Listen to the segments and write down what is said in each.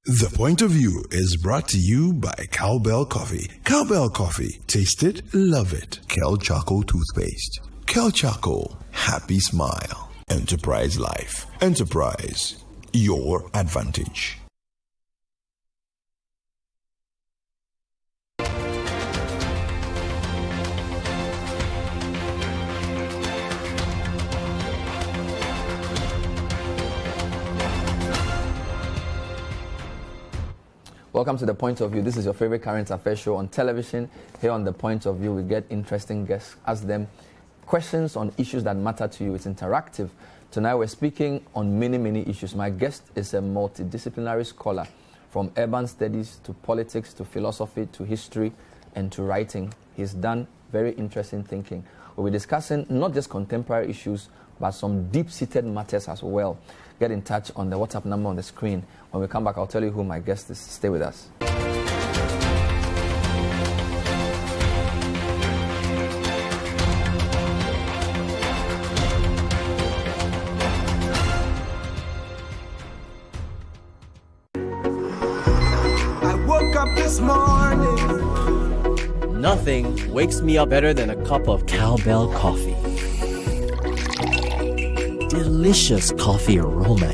The Point of View is brought to you by Cowbell Coffee. Cowbell Coffee. Taste it, love it. Kel Charcoal Toothpaste. Kel Charcoal. Happy smile. Enterprise Life. Enterprise. Your advantage. Welcome to The Point of View. This is your favorite current affairs show on television. Here on The Point of View, we get interesting guests, ask them questions on issues that matter to you. It's interactive. Tonight, we're speaking on many issues. My guest is a multidisciplinary scholar, from urban studies to politics to philosophy to history and to writing. He's done very interesting thinking. We'll be discussing not just contemporary issues, but some deep-seated matters as well. Get in touch on the WhatsApp number on the screen. When we come back, I'll tell you who my guest is. Stay with us. I woke up this morning. Nothing wakes me up better than a cup of Cowbell coffee. Delicious coffee aroma.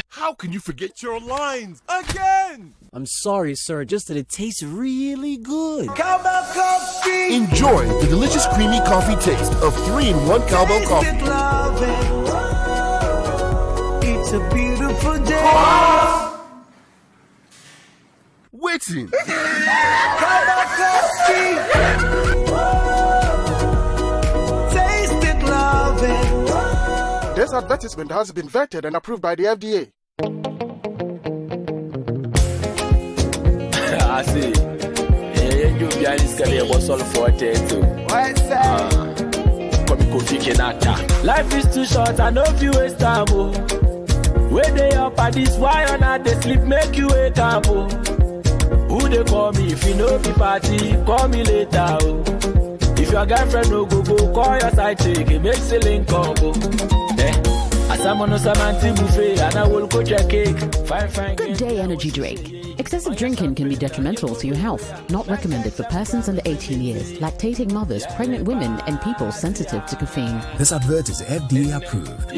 How can you forget your lines again? I'm sorry, sir, just that it tastes really good. Cowbell coffee. Enjoy the delicious creamy coffee taste of 3-in-1 Cowbell coffee. It's a beautiful day. Waiting. Cowbell coffee. Taste it, love it. This advertisement has been vetted and approved by the FDA. I see. You behind this guy was all for too. Why say? Life is too short, I know if you waste time. Where they up at this, why on not they sleep, make you wake up. Who they call me if you know the party, call me later. If your girlfriend no go, call your side chick, it makes a link combo. Good day energy drink. Excessive drinking can be detrimental to your health. Not recommended for persons under 18 years, lactating mothers, pregnant women, and people sensitive to caffeine. This advert is FDA approved.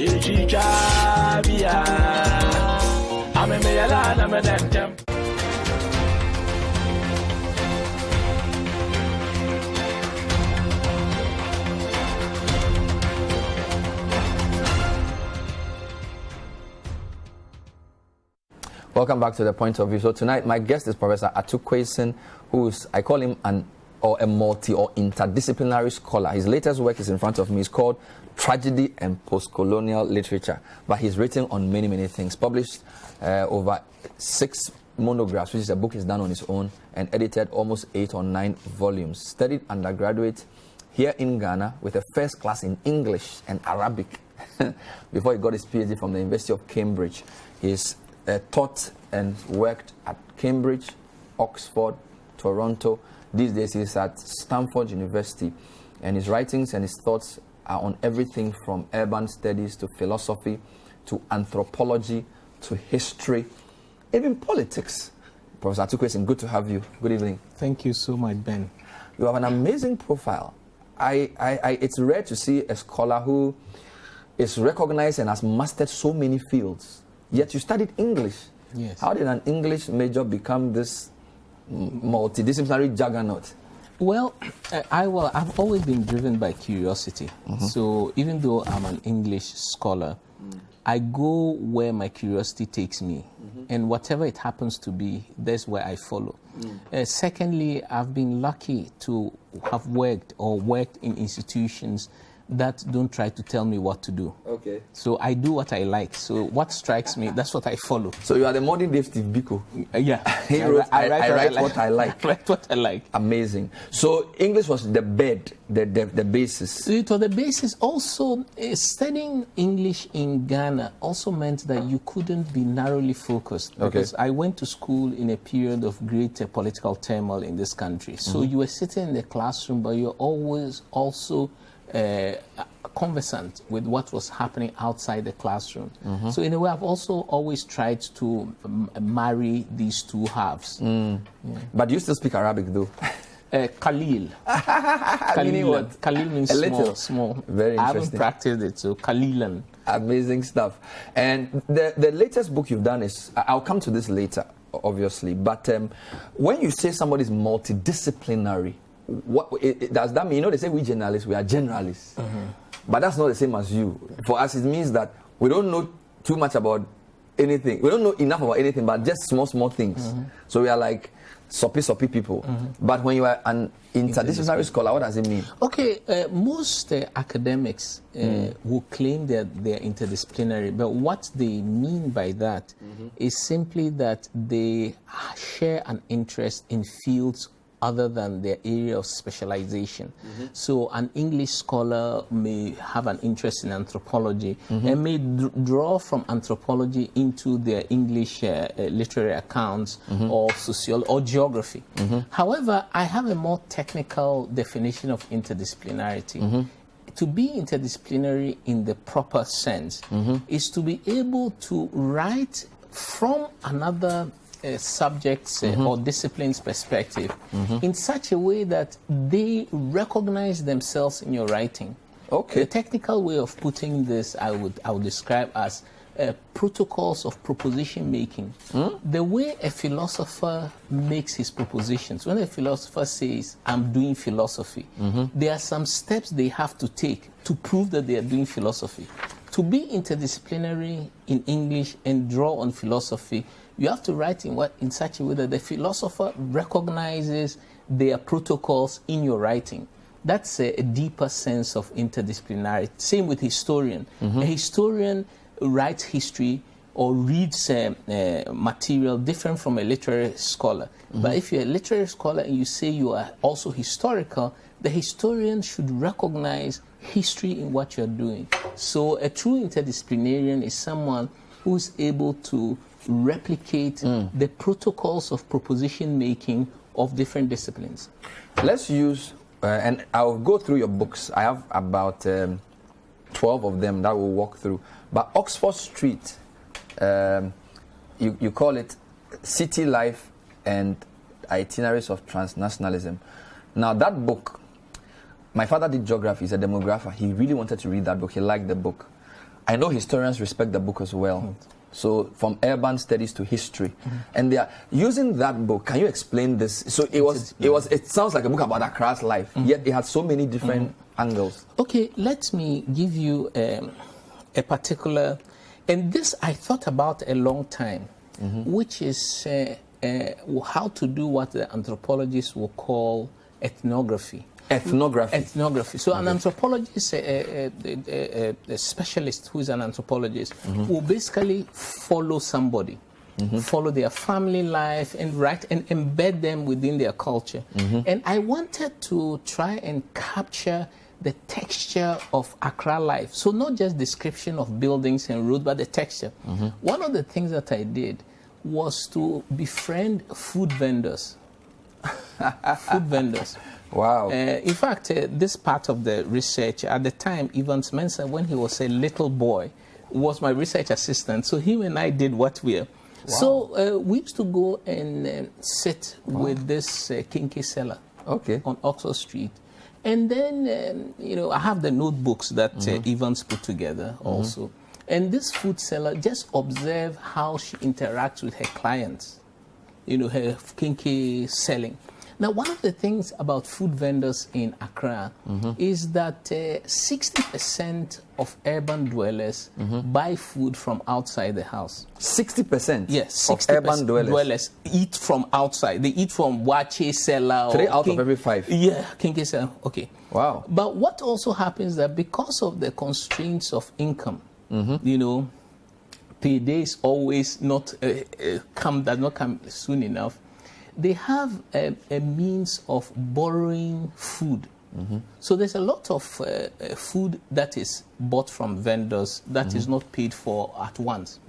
Welcome back to The Point of View. So tonight, my guest is Professor Ato Quayson, who's, I call him a multi or interdisciplinary scholar. His latest work is in front of me. It's called Tragedy and Postcolonial Literature. But he's written on many things, published over 6 monographs, which is a book he's done on his own, and edited almost 8 or 9 volumes. Studied undergraduate here in Ghana with a first class in English and Arabic before he got his PhD from the University of Cambridge. He's taught and worked at Cambridge, Oxford, Toronto. These days he's at Stanford University, and his writings and his thoughts are on everything from urban studies to philosophy to anthropology to history, even politics. Professor Ato Quayson, good to have you. Good evening. Thank you so much, Ben. You have an amazing profile. It's rare to see a scholar who is recognized and has mastered so many fields. Yet you studied English. Yes. How did an English major become this multidisciplinary juggernaut? Well, I've always been driven by curiosity. So even though I'm an English scholar, I go where my curiosity takes me. And whatever it happens to be, that's where I follow. Secondly, I've been lucky to have worked in institutions that don't try to tell me what to do. Okay. So I do what I like. So what strikes me, that's what I follow. So you are the modern day Steve Biko. Yeah. He wrote, I write what I like. I write what I like. Amazing. So English was the bed, the basis. It was the basis. Also, studying English in Ghana also meant that you couldn't be narrowly focused. Because I went to school in a period of great political turmoil in this country. So you were sitting in the classroom, but you're always also conversant with what was happening outside the classroom. So in a way, I've also always tried to marry these two halves. But you still speak Arabic, though. Khalil. Meaning what? Khalil means A little. small. Very I haven't interesting. practiced it, so Khalilan. Amazing stuff. And the latest book you've done is, I'll come to this later, obviously, but when you say somebody's multidisciplinary, what does that mean? You know, they say we journalists, we are generalists. But that's not the same as you. For us, it means that we don't know too much about anything. We don't know enough about anything, but just small things. So we are like soppy people. But when you are an interdisciplinary scholar, what does it mean? Okay, most academics will claim that they're interdisciplinary, but what they mean by that is simply that they share an interest in fields other than their area of specialization. So an English scholar may have an interest in anthropology and may draw from anthropology into their English literary accounts or sociology or geography. However, I have a more technical definition of interdisciplinarity. To be interdisciplinary in the proper sense is to be able to write from another subjects or disciplines perspective in such a way that they recognize themselves in your writing. Okay. The technical way of putting this, I would describe as protocols of proposition making. The way a philosopher makes his propositions. When a philosopher says, "I'm doing philosophy," there are some steps they have to take to prove that they are doing philosophy. To be interdisciplinary in English and draw on philosophy, you have to write in such a way that the philosopher recognizes their protocols in your writing. That's a deeper sense of interdisciplinarity. Same with historian. A historian writes history or reads material different from a literary scholar. But if you're a literary scholar and you say you are also historical, the historian should recognize history in what you're doing. So a true interdisciplinarian is someone who's able to replicate the protocols of proposition making of different disciplines. Let's use, and I'll go through your books. I have about 12 of them that we'll walk through. But Oxford Street, you call it City Life and Itineraries of Transnationalism. Now that book, my father did geography, he's a demographer. He really wanted to read that book, he liked the book. I know historians respect the book as well. So from urban studies to history, and they are using that book. Can you explain this? So it sounds like a book about Accra's life, yet it had so many different angles. Okay, let me give you a particular, and this I thought about a long time, which is how to do what the anthropologists will call ethnography. Ethnography. So an anthropologist, a specialist who is an anthropologist, will basically follow somebody, follow their family life and write and embed them within their culture. And I wanted to try and capture the texture of Accra life. So not just description of buildings and roads, but the texture. One of the things that I did was to befriend food vendors. Wow. In fact, this part of the research, at the time, Evans Mensah, when he was a little boy, was my research assistant. So him and I did what we are. Wow. So we used to go and sit with this kinky seller on Oxford Street. And then, I have the notebooks that Evans put together also. And this food seller, just observe how she interacts with her clients, her kinky selling. Now, one of the things about food vendors in Accra is that 60% of urban dwellers buy food from outside the house. 60%? Yes, 60% of urban dwellers eat from outside. They eat from Wache seller. 3 out of every 5? Yeah, kinky seller. Okay. Wow. But what also happens is that because of the constraints of income, paydays always does not come soon enough. They have a means of borrowing food. So there's a lot of food that is bought from vendors that is not paid for at once.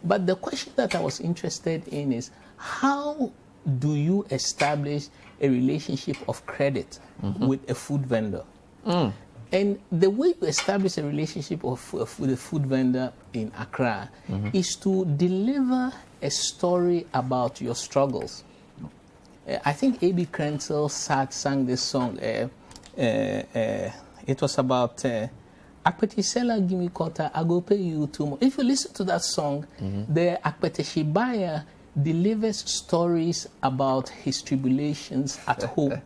But the question that I was interested in is, how do you establish a relationship of credit with a food vendor? And the way you establish a relationship with a food vendor in Accra is to deliver a story about your struggles. I think A.B. Krenzel sang this song. It was about Akpete Sela give me quarter, I go pay you 2 more. If you listen to that song, the Akpete Shibaya delivers stories about his tribulations at home.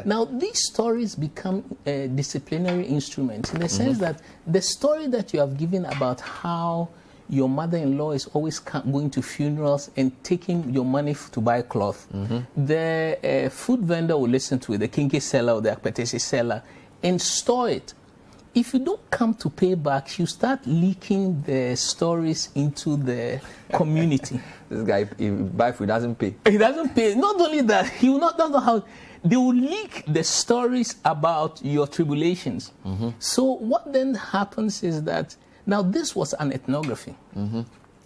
Now, these stories become disciplinary instruments in the sense that the story that you have given about how your mother-in-law is always going to funerals and taking your money to buy cloth, the food vendor will listen to it, the kinky seller or the akpetesi seller, and store it. If you don't come to pay back, you start leaking the stories into the community. This guy, if he buy food, doesn't pay. He doesn't pay. Not only that, he will not know how. They will leak the stories about your tribulations. So what then happens is that, now this was an ethnography.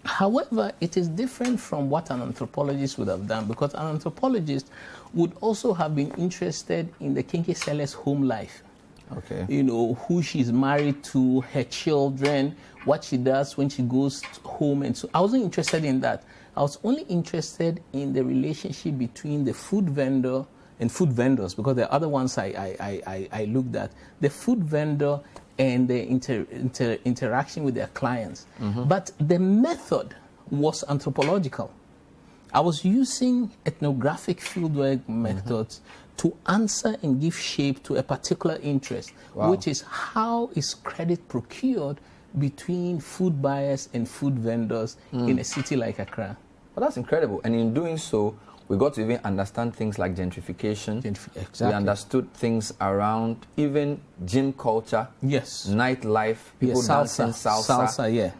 However, it is different from what an anthropologist would have done, because an anthropologist would also have been interested in the kinky seller's home life. Okay. You know, who she's married to, her children, what she does when she goes home. And so I wasn't interested in that. I was only interested in the relationship between the food vendor and food vendors, because the other ones I looked at, the food vendor and the interaction with their clients. But the method was anthropological. I was using ethnographic fieldwork methods to answer and give shape to a particular interest, which is how is credit procured between food buyers and food vendors in a city like Accra. Well, that's incredible. And in doing so, we got to even understand things like gentrification. Exactly. We understood things around even gym culture. Yes. Nightlife, people dancing salsa. Salsa, yeah.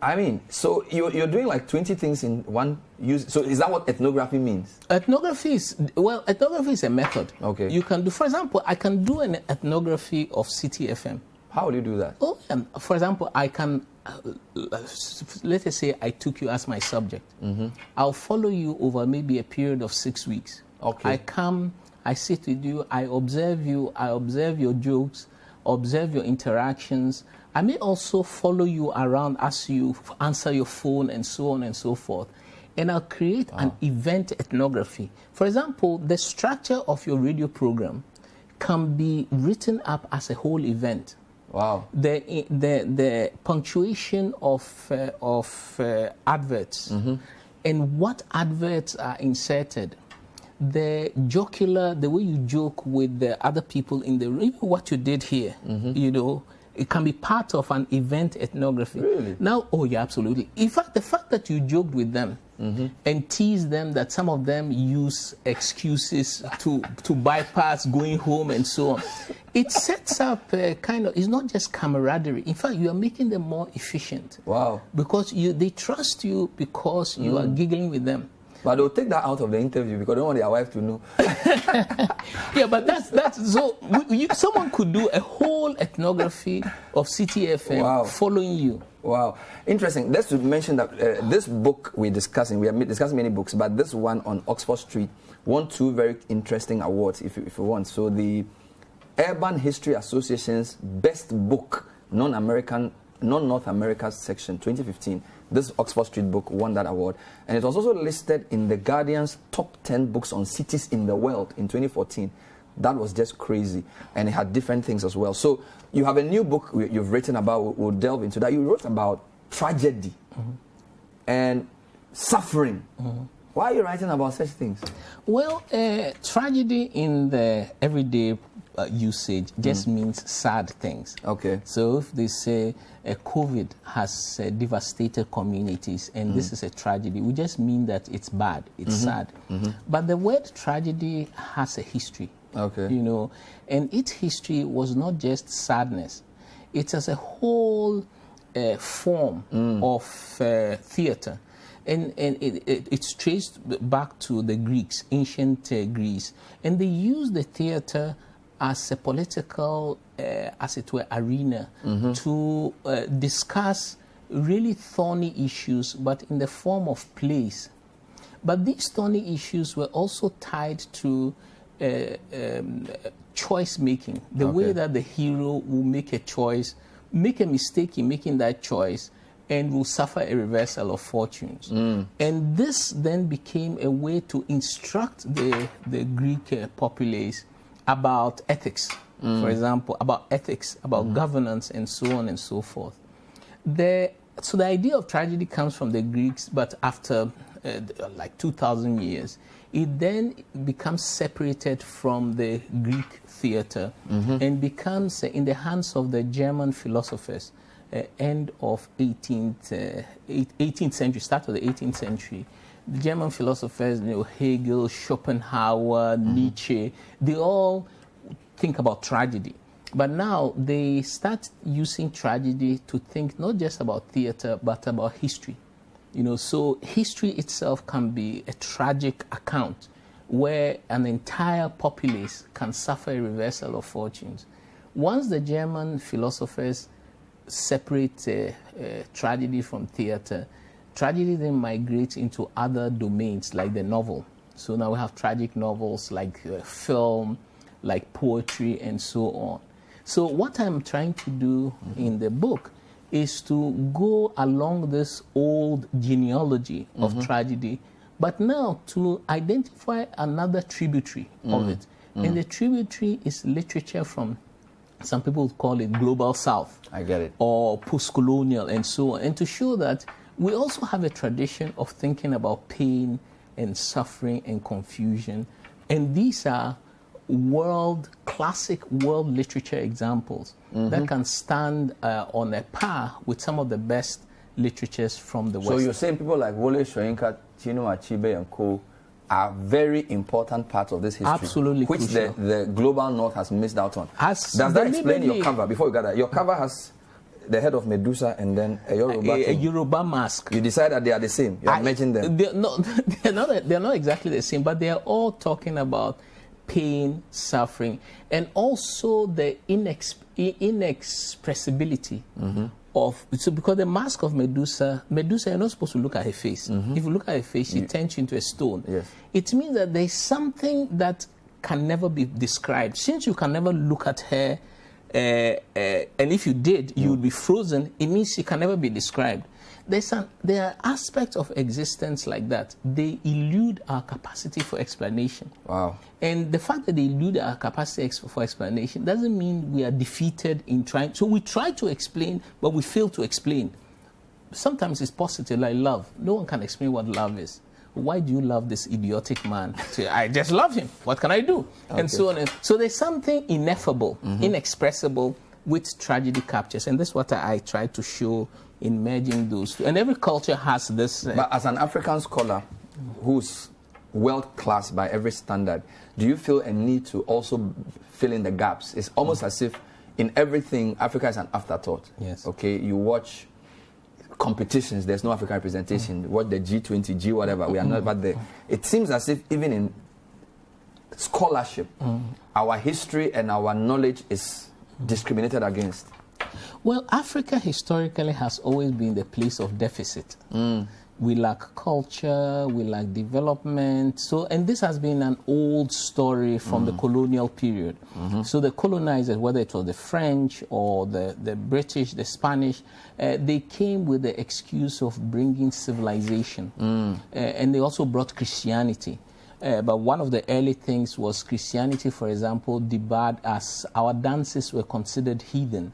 I mean, so you're doing like 20 things in one use. So is that what ethnography means? Ethnography is a method. Okay. You can do, for example, I can do an ethnography of City FM. How will you do that? Oh, for example, I can, let us say I took you as my subject. I'll follow you over maybe a period of 6 weeks. Okay. I come, I sit with you, I observe your jokes, observe your interactions. I may also follow you around as you answer your phone and so on and so forth. And I'll create an event ethnography. For example, the structure of your radio program can be written up as a whole event. Wow. The punctuation of adverts and what adverts are inserted, the jocular, the way you joke with the other people in the room, what you did here, you know, it can be part of an event ethnography. Really? Now, oh yeah, absolutely. In fact, the fact that you joked with them and teased them that some of them use excuses to bypass going home and so on, it sets up a kind of, it's not just camaraderie. In fact, you are making them more efficient. Wow. Because they trust you because you are giggling with them. But they'll take that out of the interview because they don't want their wife to know. Yeah, but that's so. Someone could do a whole ethnography of CTFM following you. Wow, interesting. Let's mention that this book we're discussing, we are discussing many books, but this one on Oxford Street won 2 very interesting awards, if you want. So the Urban History Association's Best Book, Non-North America section, 2015. This Oxford Street book won that award. And it was also listed in The Guardian's top 10 books on cities in the world in 2014. That was just crazy. And it had different things as well. So you have a new book you've written about. We'll delve into that. You wrote about tragedy and suffering. Why are you writing about such things? Well, tragedy in the everyday usage just means sad things. Okay. So if they say COVID has devastated communities and this is a tragedy, we just mean that it's bad, it's sad. But the word tragedy has a history. Okay. You know, and its history was not just sadness. It's as a whole form of theater. And it's traced back to the Greeks, ancient Greece. And they used the theater as a political, as it were, arena to discuss really thorny issues, but in the form of plays. But these thorny issues were also tied to choice making, the way that the hero will make a choice, make a mistake in making that choice, and will suffer a reversal of fortunes. And this then became a way to instruct the Greek populace about ethics, for example, about ethics, about governance, and so on and so forth. So the idea of tragedy comes from the Greeks, but after like 2,000 years, it then becomes separated from the Greek theater and becomes in the hands of the German philosophers, end of 18th century, start of the 18th century. The German philosophers, Hegel, Schopenhauer, Nietzsche, they all think about tragedy. But now they start using tragedy to think not just about theater, but about history. So history itself can be a tragic account where an entire populace can suffer a reversal of fortunes. Once the German philosophers separate tragedy from theater, tragedy then migrates into other domains like the novel. So now we have tragic novels like film, like poetry, and so on. So what I'm trying to do in the book is to go along this old genealogy of tragedy, but now to identify another tributary of it. And the tributary is literature from, some people call it Global South. I get it. Or post-colonial and so on. And to show that we also have a tradition of thinking about pain and suffering and confusion. And these are classic world literature examples that can stand on a par with some of the best literatures from the West. So you're saying people like Wole Soyinka, Chinua Achebe, and co. are very important parts of this history, absolutely which the global North has missed out on. Does that explain your cover? Before you got that, your cover has the head of Medusa and then a Yoruba mask. You decide that they are the same. You mentioned them. They're not exactly the same, but they are all talking about pain, suffering, and also the inexpressibility of. So because the mask of Medusa, you're not supposed to look at her face. If you look at her face, she turns you into a stone. Yes. It means that there's something that can never be described. Since you can never look at her, and if you did, you would be frozen. It means she can never be described. There are aspects of existence like that. They elude our capacity for explanation. Wow. And the fact that they elude our capacity for explanation doesn't mean we are defeated in trying. So we try to explain, but we fail to explain. Sometimes it's positive, like love. No one can explain what love is. Why do you love this idiotic man? I just love him. What can I do? Okay. And so on. So there's something ineffable, inexpressible, which tragedy captures. And that's what I try to show in merging those two. And every culture has this. But as an African scholar who's world-class by every standard, do you feel a need to also fill in the gaps? It's almost as if in everything, Africa is an afterthought. Yes. Okay, you watch competitions, there's no African representation. Watch the G20, G whatever, we are not but there. It seems as if even in scholarship, our history and our knowledge is discriminated against. Well, Africa historically has always been the place of deficit. We lack culture, we lack development. So, and this has been an old story from the colonial period. So the colonizers, whether it was the French or the British, the Spanish, they came with the excuse of bringing civilization. And they also brought Christianity. But one of the early things was Christianity, for example, debarred us. Our dances were considered heathen.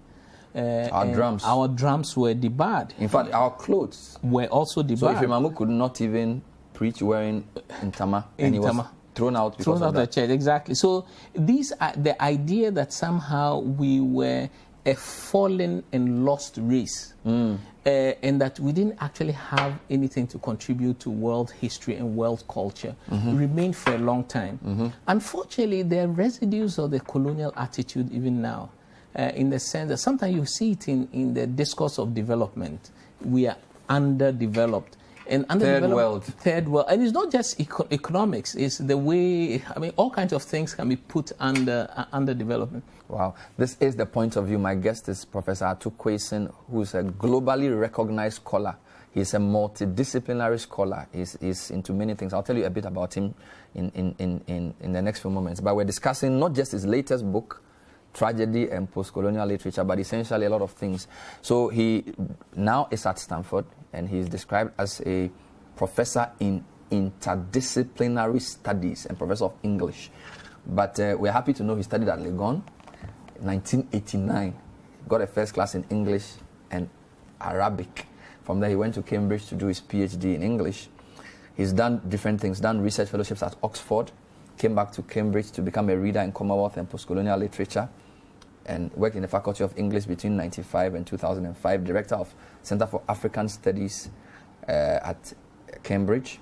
Our drums were debarred. In fact, our clothes were also debarred. So if Imamu could not even preach wearing intama, and he was thrown out because of that. The church, exactly. So these are the idea that somehow we were a fallen and lost race, and that we didn't actually have anything to contribute to world history and world culture remained for a long time. Unfortunately, there are residues of the colonial attitude even now. In the sense that sometimes you see it in the discourse of development. We are underdeveloped. And Third world. And it's not just economics. It's the way, all kinds of things can be put under development. Wow. This is The Point of View. My guest is Professor Ato Quayson, who is a globally recognized scholar. He's a multidisciplinary scholar. He's into many things. I'll tell you a bit about him in the next few moments. But we're discussing not just his latest book, Tragedy and Postcolonial Literature, but essentially a lot of things. So he now is at Stanford, and he's described as a professor in interdisciplinary studies and professor of English. But we're happy to know he studied at Legon in 1989. Got a first class in English and Arabic. From there, he went to Cambridge to do his PhD in English. He's done different things, done research fellowships at Oxford, came back to Cambridge to become a reader in Commonwealth and postcolonial literature, and worked in the Faculty of English between 1995 and 2005, director of Center for African Studies at Cambridge.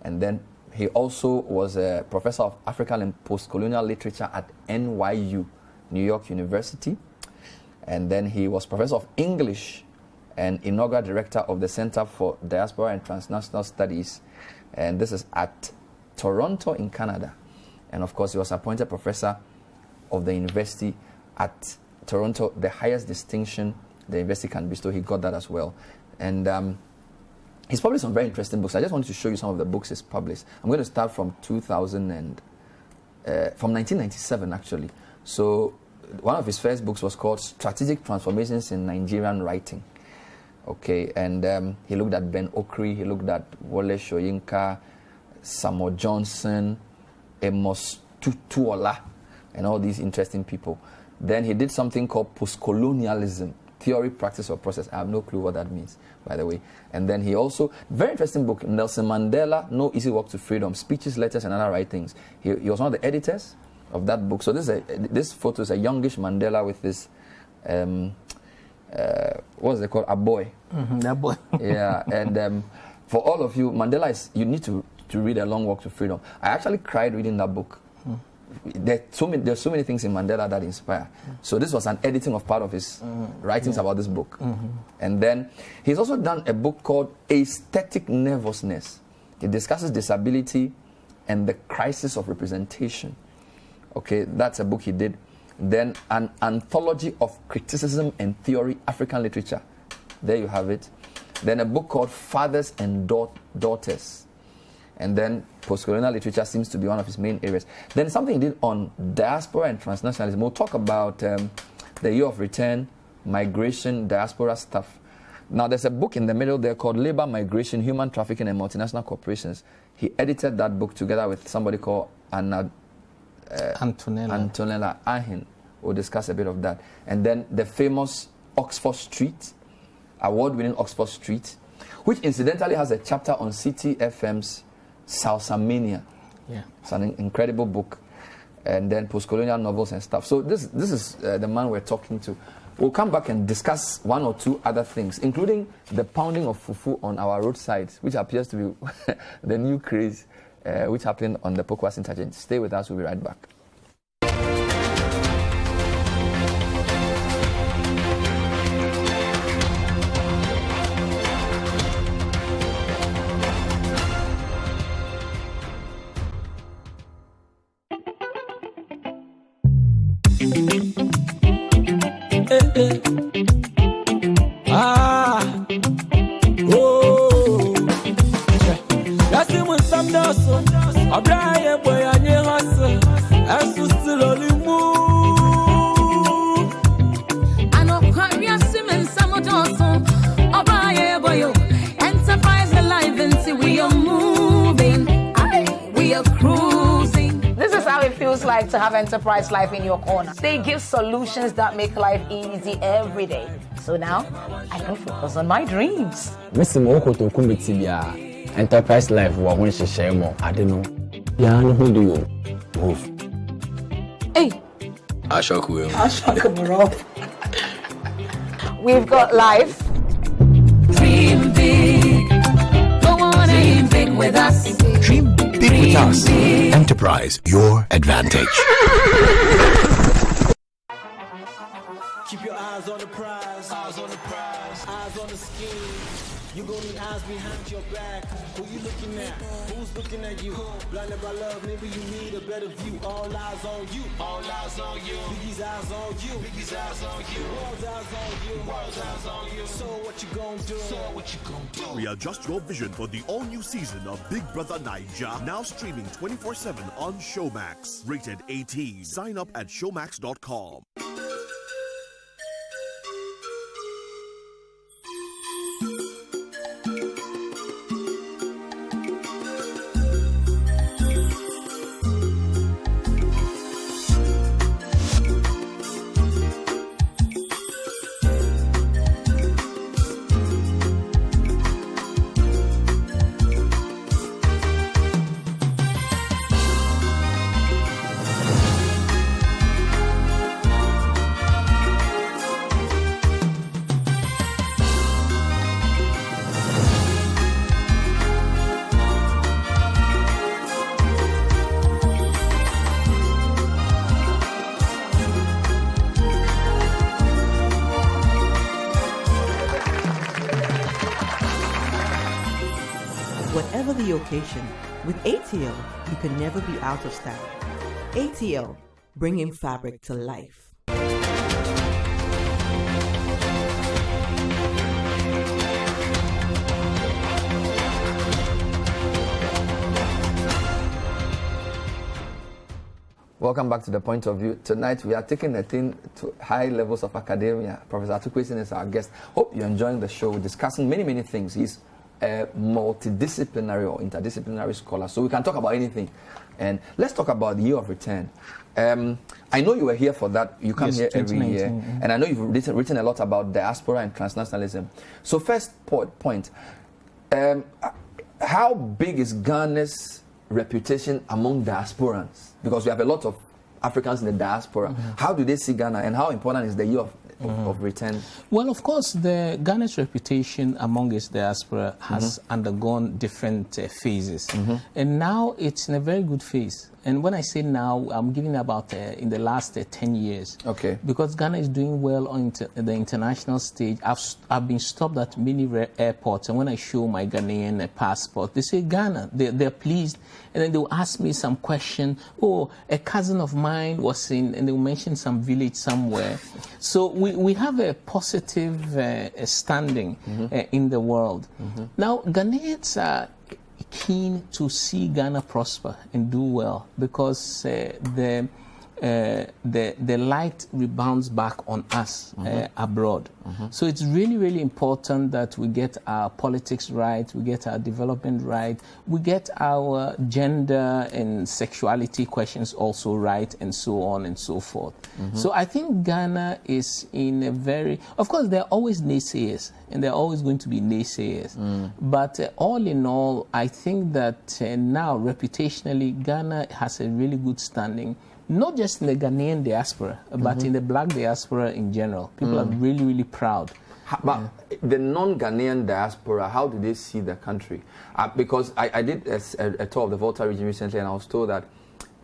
And then he also was a professor of African and postcolonial literature at NYU, New York University. And then he was professor of English and inaugural director of the Center for Diaspora and Transnational Studies. And this is at Toronto in Canada. And of course, he was appointed professor of the university at Toronto, the highest distinction the university can bestow. He got that as well. And he's published some very interesting books. I just wanted to show you some of the books he's published. I'm going to start from 1997 actually. So one of his first books was called Strategic Transformations in Nigerian Writing. Okay, and he looked at Ben Okri, he looked at Wole Soyinka, Samuel Johnson, Amos Tutuola, and all these interesting people. Then he did something called postcolonialism, theory, practice, or process. I have no clue what that means, by the way. And then he also, very interesting book, Nelson Mandela, No Easy Walk to Freedom, Speeches, Letters, and Other Writings. He was one of the editors of that book. So this photo is a youngish Mandela with this, what's it called? A boy. That boy. Yeah, and for all of you, Mandela you need to read A Long Walk to Freedom. I actually cried reading that book. There's so many things in Mandela that inspire. So this was an editing of part of his writings about this book. And then he's also done a book called Aesthetic Nervousness. It discusses disability and the crisis of representation. Okay, that's a book he did. Then an anthology of criticism and theory, African literature. There you have it. Then a book called Fathers and Daughters. And then postcolonial literature seems to be one of his main areas. Then something he did on diaspora and transnationalism. We'll talk about the year of return, migration, diaspora stuff. Now there's a book in the middle there called Labor, Migration, Human Trafficking and Multinational Corporations. He edited that book together with somebody called Antonella Ahin. We'll discuss a bit of that. And then the famous Oxford Street, award-winning Oxford Street, which incidentally has a chapter on CTFM's Salsa Mania. Yeah. It's an incredible book. And then postcolonial novels and stuff. So this is the man we're talking to. We'll come back and discuss one or two other things, including the pounding of fufu on our roadsides, which appears to be the new craze, which happened on the Pokwas interchange. Stay with us, we'll be right back. To have enterprise life in your corner. They give solutions that make life easy every day. So now I can focus on my dreams. Enterprise life wa when she share more. I don't know. Yeah, who do you move? Hey. Ashoku. Prof. We've got life. Dream big. Go on, dream big with us. Dream big with us. Enterprise, your advantage. Keep your eyes on the prize, eyes on the prize, eyes on the scheme. You gon' need eyes behind your back. Who you looking at? Who's looking at you? Blinded by love, maybe you need a better view. All eyes on you. All eyes on you. Biggie's eyes on you. Biggie's eyes on you. World's eyes on you. World's eyes on you. So what you gon' do? So what you gon' do? Readjust your vision for the all-new season of Big Brother Naija. Now streaming 24/7 on Showmax. Rated 18. Sign up at showmax.com. Whatever the occasion, with ATL, you can never be out of style. ATL, bringing fabric to life. Welcome back to The Point of View. Tonight we are taking the thing to high levels of academia. Professor Ato Quayson is our guest. Hope you're enjoying the show. We're discussing many things. He's a multidisciplinary or interdisciplinary scholar, so we can talk about anything. And let's talk about the year of return. I know you were here for that. You come here every year, and I know you've written a lot about diaspora and transnationalism. So first point, how big is Ghana's reputation among diasporans? Because we have a lot of Africans in the diaspora. How do they see Ghana, and how important is the year of return? Well, of course, the Ghana's reputation among its diaspora has undergone different phases. And now it's in a very good phase. And when I say now, I'm giving about in the last 10 years. Okay. Because Ghana is doing well on the international stage. I've been stopped at many airports, and when I show my Ghanaian passport, they say Ghana. They're pleased. And then they'll ask me some question. Oh, a cousin of mine was in, and they'll mention some village somewhere. So we have a positive standing in the world. Now, Ghanaians are keen to see Ghana prosper and do well, because the light rebounds back on us abroad. So it's really important that we get our politics right, we get our development right, we get our gender and sexuality questions also right, and so on and so forth. So I think Ghana is in a very, of course there are always naysayers, and there are always going to be naysayers, but all in all, I think that now reputationally Ghana has a really good standing, not just in the Ghanaian diaspora, but in the black diaspora in general. People are really proud. But the non-Ghanaian diaspora, how do they see the country? Because I did a tour of the Volta region recently, and I was told that,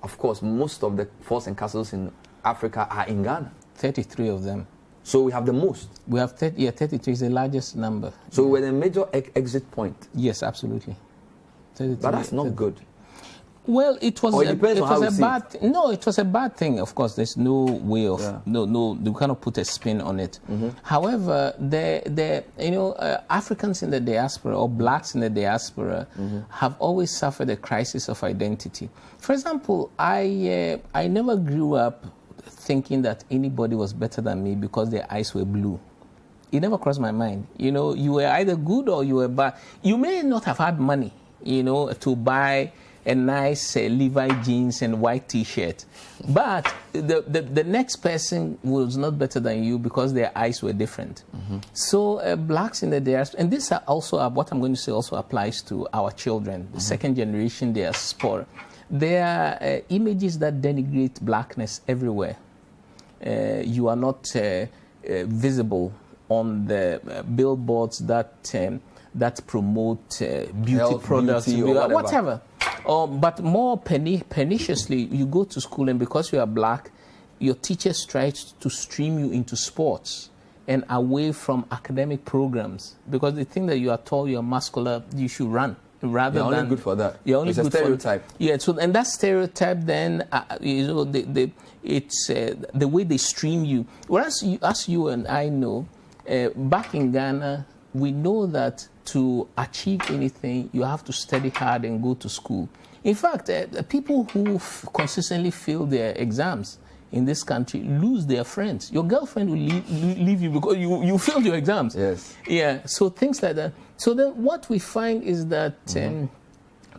of course, most of the forts and castles in Africa are in Ghana. 33 of them. So we have the most. We have 33 is the largest number. So we're the major exit point. Yes, absolutely. 33, but that's not good. Well, it was a bad. No, it was a bad thing. Of course, there's no way of you cannot put a spin on it. However, Africans in the diaspora or blacks in the diaspora have always suffered a crisis of identity. For example, I never grew up thinking that anybody was better than me because their eyes were blue. It never crossed my mind. You know, you were either good or you were bad. You may not have had money, to buy a nice Levi jeans and white T-shirt, but the next person was not better than you because their eyes were different. So blacks in the diaspora, and this also what I'm going to say also applies to our children, the second generation diaspora. There are images that denigrate blackness everywhere. You are not visible on the billboards that promote beauty health, products, beauty, or whatever. But more perniciously, you go to school, and because you are black, your teachers try to stream you into sports. and away from academic programs, because they think that you are tall, you are muscular, you should run. Rather you're than only good for that. You're only it's good a stereotype. So and that stereotype then, it's the way they stream you. Whereas as you and I know, back in Ghana, we know that to achieve anything, you have to study hard and go to school. In fact, people who consistently fail their exams in this country lose their friends. Your girlfriend will leave you because you failed your exams. Yes. Yeah, so things like that. So then what we find is that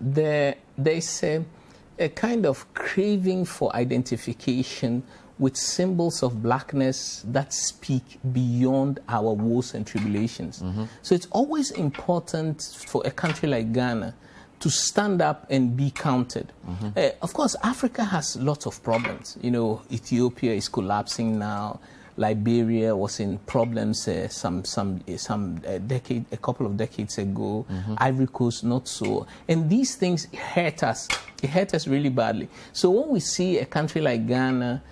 there's a kind of craving for identification with symbols of blackness that speak beyond our woes and tribulations. So it's always important for a country like Ghana to stand up and be counted. Of course, Africa has lots of problems. You know, Ethiopia is collapsing now. Liberia was in problems a couple of decades ago. Ivory Coast, not so. And these things hurt us. It hurt us really badly. So when we see a country like Ghana,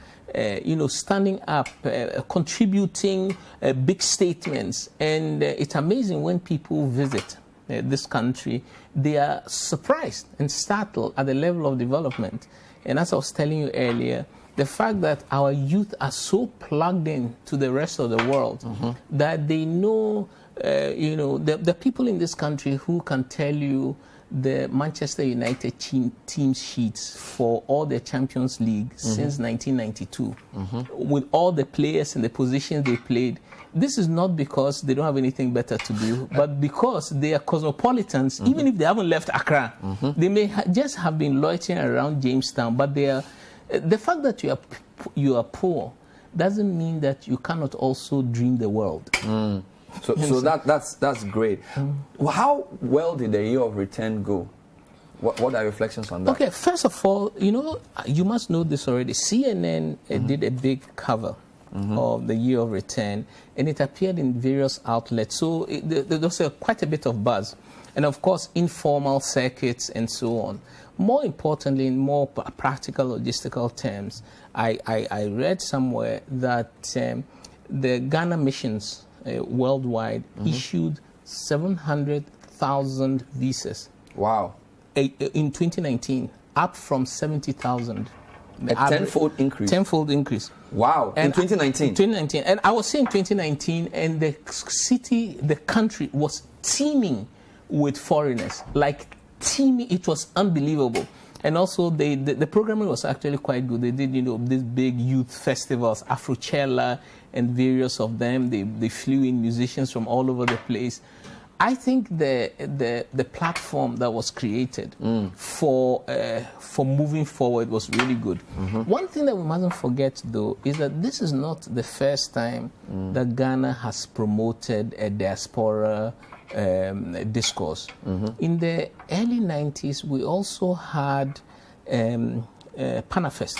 standing up, contributing big statements, and it's amazing when people visit this country, they are surprised and startled at the level of development. And as I was telling you earlier, the fact that our youth are so plugged in to the rest of the world that they know, the people in this country who can tell you the Manchester United team sheets for all the Champions League since 1992, with all the players and the positions they played. This is not because they don't have anything better to do, but because they are cosmopolitans, even if they haven't left Accra. They may just have been loitering around Jamestown, but they are. The fact that you are poor doesn't mean that you cannot also dream the world. So that's great. Well, how well did the year of return go? What are your reflections on that? Okay, first of all, you must know this already. CNN did a big cover of the year of return, and it appeared in various outlets. So there was quite a bit of buzz. And of course, informal circuits and so on. More importantly, in more practical, logistical terms, I read somewhere that the Ghana missions worldwide issued 700,000 visas. Wow. In 2019, up from 70,000. A tenfold increase. Tenfold increase. Wow. And in 2019? 2019. And I was saying 2019, and the country was teeming with foreigners. Like teeming, it was unbelievable. And also, the programming was actually quite good. They did, these big youth festivals, Afrochella, and various of them. They flew in musicians from all over the place. I think the platform that was created for moving forward was really good. One thing that we mustn't forget, though, is that this is not the first time that Ghana has promoted a diaspora discourse. In the early 90s, we also had Panafest.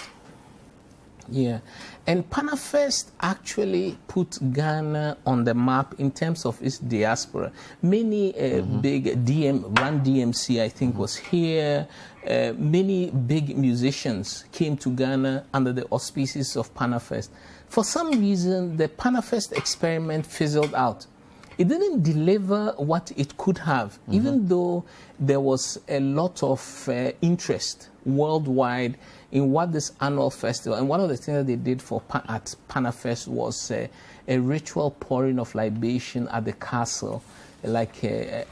Yeah, and Panafest actually put Ghana on the map in terms of its diaspora. Many big Run DMC, I think, was here. Many big musicians came to Ghana under the auspices of Panafest. For some reason, the Panafest experiment fizzled out. It didn't deliver what it could have, even though there was a lot of interest worldwide in what this annual festival, and one of the things that they did at Panafest was a ritual pouring of libation at the castle, like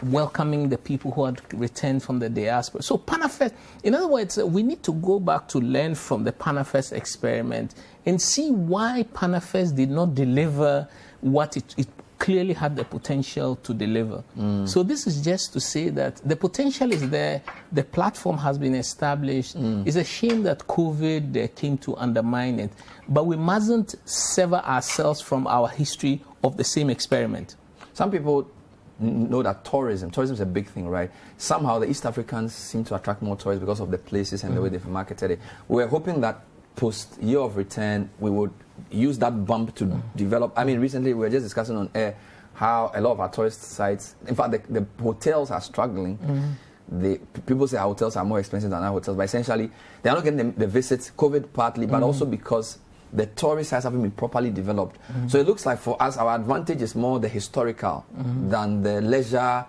welcoming the people who had returned from the diaspora. So Panafest, in other words, we need to go back to learn from the Panafest experiment and see why Panafest did not deliver what it clearly had the potential to deliver. So this is just to say that the potential is there, the platform has been established. It's a shame that COVID came to undermine it, but we mustn't sever ourselves from our history of the same experiment. Some people know that tourism is a big thing, right? Somehow the East Africans seem to attract more tourists because of the places and the way they've marketed it. We're hoping that post year of return, we would use that bump to develop. I mean, recently we were just discussing on air how a lot of our tourist sites, in fact, the hotels are struggling. People say our hotels are more expensive than our hotels, but essentially they are not getting the visits, COVID partly, but also because the tourist sites haven't been properly developed. So it looks like for us, our advantage is more the historical than the leisure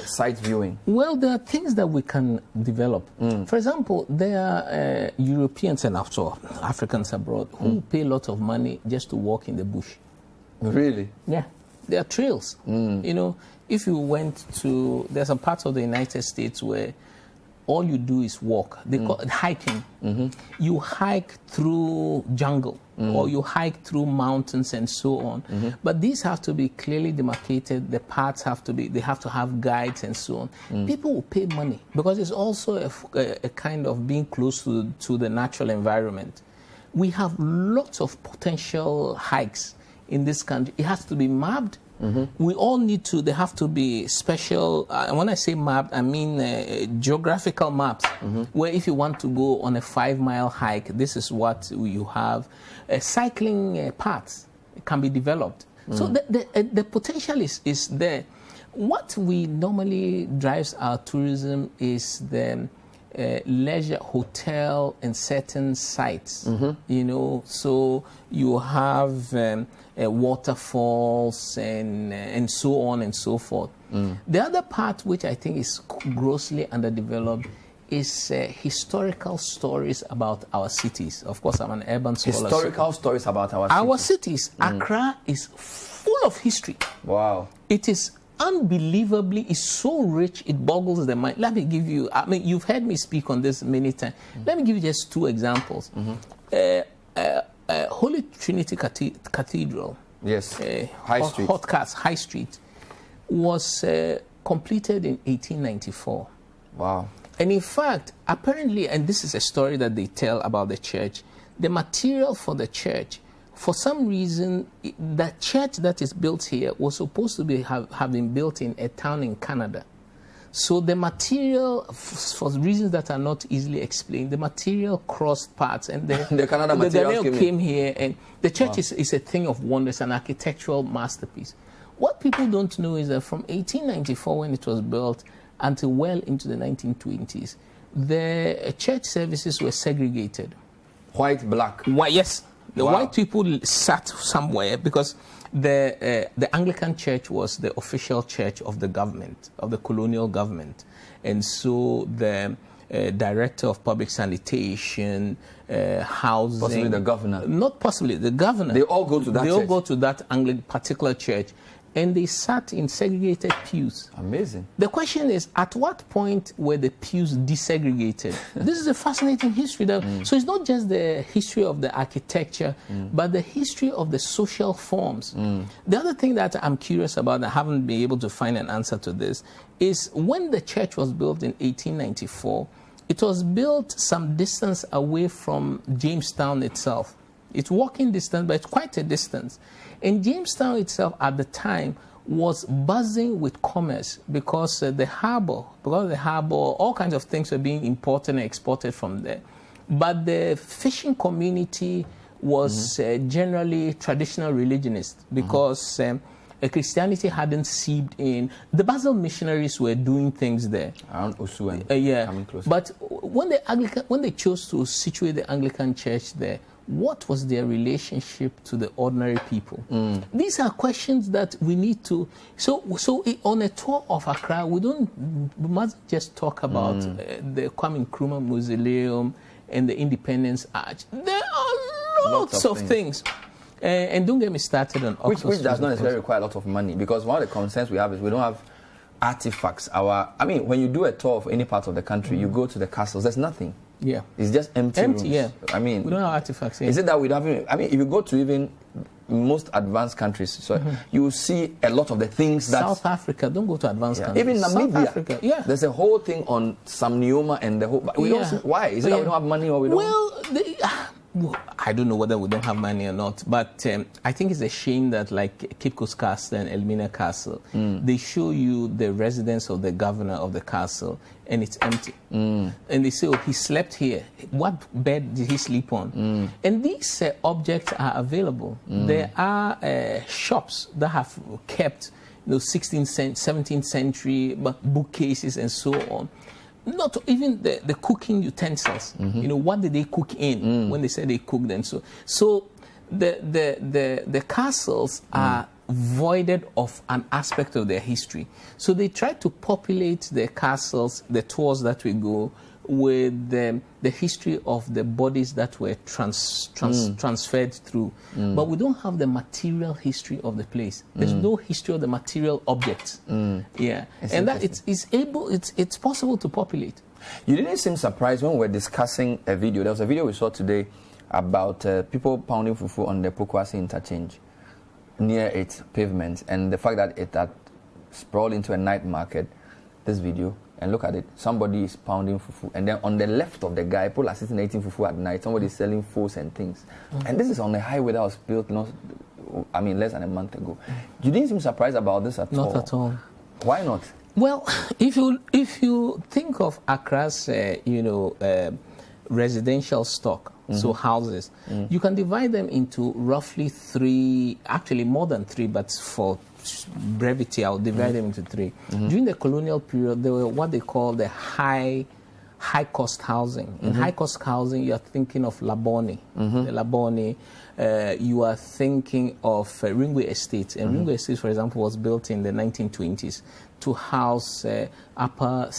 site viewing. Well, there are things that we can develop. For example, there are Europeans and after all, Africans abroad who pay a lot of money just to walk in the bush. Really? Yeah. There are trails. You know, if you went to, there's some parts of the United States where all you do is walk. They call it hiking. You hike through jungle or you hike through mountains and so on. But these have to be clearly demarcated. The paths have to be, they have to have guides and so on. People will pay money because it's also a kind of being close to the natural environment. We have lots of potential hikes in this country. It has to be mapped. We all need to, they have to be special, when I say mapped, I mean geographical maps, where if you want to go on a 5-mile hike, this is what you have. Cycling paths can be developed. So the potential is there. What we normally drives our tourism is the leisure hotel and certain sites, you know, so you have waterfalls and so on and so forth. The other part which I think is grossly underdeveloped is historical stories about our cities. Of course, I'm an urban scholar. Historical stories about our cities. Accra is full of history. Wow. It is unbelievably, it's so rich, it boggles the mind. Let me give you, I mean, you've heard me speak on this many times. Let me give you just 2 examples. Holy Trinity Cathedral, yes, High Street, High Street, was completed in 1894. Wow. And in fact, apparently, and this is a story that they tell about the church, the material for the church, for some reason, the church that is built here was supposed to be have been built in a town in Canada. So the material, for reasons that are not easily explained, the material crossed paths, and the Canada material came here, and the church is a thing of wonder, it's an architectural masterpiece. What people don't know is that from 1894, when it was built, until well into the 1920s, the church services were segregated. White, black. Why, yes. The white people sat somewhere because the Anglican Church was the official church of the government, of the colonial government. And so the director of public sanitation, housing... Possibly the governor. Not possibly, the governor. They all go to that church. They all go to that particular church. And they sat in segregated pews. Amazing. The question is, at what point were the pews desegregated? This is a fascinating history. So it's not just the history of the architecture, but the history of the social forms. The other thing that I'm curious about, I haven't been able to find an answer to this, is when the church was built in 1894, it was built some distance away from Jamestown itself. It's walking distance, but it's quite a distance. And Jamestown itself at the time was buzzing with commerce because the harbor, all kinds of things were being imported and exported from there. But the fishing community was generally traditional religionist because Christianity hadn't seeped in. The Basel missionaries were doing things there. Around Osu and coming closer. But when they chose to situate the Anglican Church there, what was their relationship to the ordinary people? These are questions that we need to... So on a tour of Accra, we mustn't just talk about the Kwame Nkrumah Mausoleum and the Independence Arch. There are lots of things. And don't get me started on which does not necessarily require a lot of money, because one of the concerns we have is we don't have artifacts. When you do a tour of any part of the country, you go to the castles, there's nothing. Yeah. It's just empty rooms. Yeah. We don't have artifacts. Yeah. Is it that we don't have... if you go to even most advanced countries, you will see a lot of the things that... South Africa, don't go to advanced countries. Even Namibia. South Africa, yeah. There's a whole thing on Sam Nujoma and the whole... But we don't see, why? Is it that we don't have money or we don't... Well, I don't know whether we don't have money or not, but I think it's a shame that like Cape Coast Castle and Elmina Castle, they show you the residence of the governor of the castle and it's empty. And they say, oh, he slept here. What bed did he sleep on? And these objects are available. There are shops that have kept 16th, 17th century bookcases and so on. not even the cooking utensils. You know, what did they cook in when they said they cooked them? So the castles are voided of an aspect of their history. So they try to populate the castles, the tours that we go, with the history of the bodies that were transferred through. But we don't have the material history of the place. There's no history of the material objects. Yeah, and that it's possible to populate. You didn't seem surprised when we were discussing a video. There was a video we saw today about people pounding fufu on the Pokwasi interchange near its pavement, and the fact that it had sprawled into a night market. This video, and look at it. Somebody is pounding fufu, and then on the left of the guy, people are sitting eating fufu at night. Somebody is selling foods and things, and this is on a highway that was built, less than a month ago. You didn't seem surprised about this at all? Not at all. Why not? Well, if you think of Accra's, residential stock, so houses, you can divide them into roughly three, actually more than three, but for brevity, I'll divide them into three. During the colonial period, there were what they call the high-cost housing. In high-cost housing, you are thinking of Labone. The Labone, you are thinking of Ringway Estate. And Ringway Estate, for example, was built in the 1920s to house upper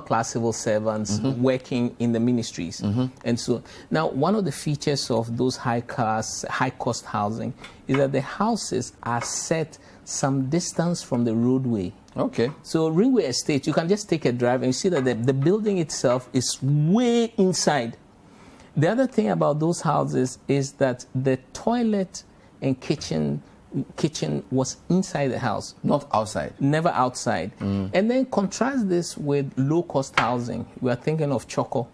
class civil servants working in the ministries. And so now one of the features of those high cost housing is that the houses are set some distance from the roadway. Okay. So Ringway Estate, you can just take a drive and you see that the building itself is way inside. The other thing about those houses is that the toilet and kitchen was inside the house. Not outside. Never outside. And then contrast this with low-cost housing. We are thinking of Choco.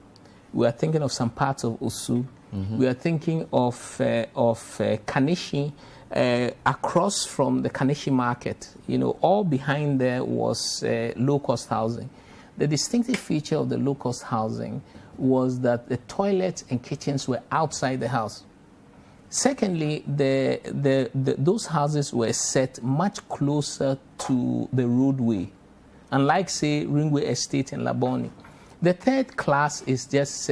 We are thinking of some parts of Osu. We are thinking of Kanishi, across from the Kanishi market. You know, all behind there was low-cost housing. The distinctive feature of the low-cost housing was that the toilets and kitchens were outside the house. Secondly, those houses were set much closer to the roadway, unlike, say, Ringway Estate and Labone. The third class is just